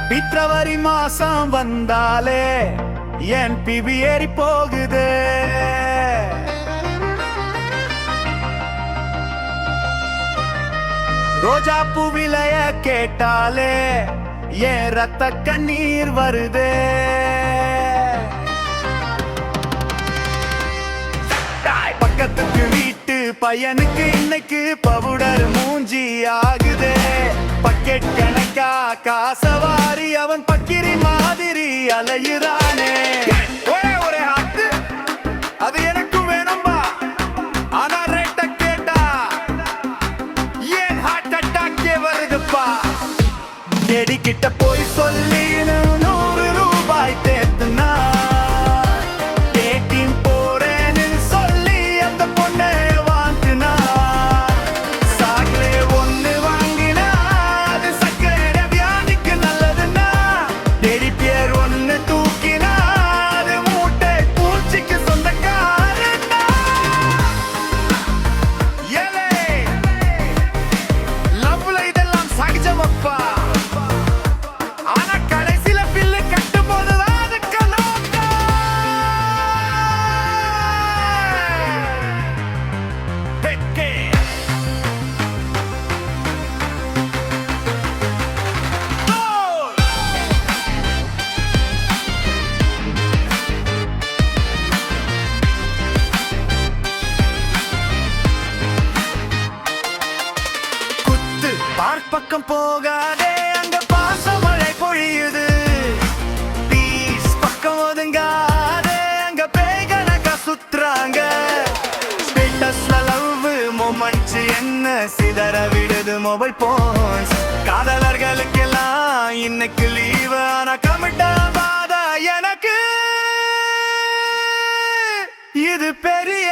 பிப்ரவரி மாசம் வந்தாலே என் பிபி ஏறி போகுது. ரோஜா பூ விலைய கேட்டாலே என் ரத்த கண்ணீர் வருதே. பக்கத்துக்கு வீட்டு பையனுக்கு இன்னைக்கு பவுடர் மூஞ்சி ஆகுதே. பக்கெட் கணக்கா காசவாரி அவன் பக்கிரி மாதிரி அலையுறானே. ஒரே ஹாத்து அது எனக்கும் வேணும்பா, ஆனா ரேட்ட கேட்டா ஏன் ஹார்ட் அட்டாக்கே வருதுப்பா. தேடிக்கிட்ட போய் சொல்லி 100 ரூபாய் தேத்துனா பார்க் பக்கம் போகாதே, அங்க பாசமழை பொழியுது. பீஸ் பக்கம் ஒதுங்காதே, அங்க பேய்கணக்கா சுத்துறாங்க. ஸ்டேட்டஸ்ல லவ் மொமெண்ட்ஸ் என்ன சிதற விடுது மொபைல் போன்ஸ். காதலர்களுக்கெல்லாம் இன்னைக்கு லீவு, ஆனா கமிட்டாவாத எனக்கு இது பெரிய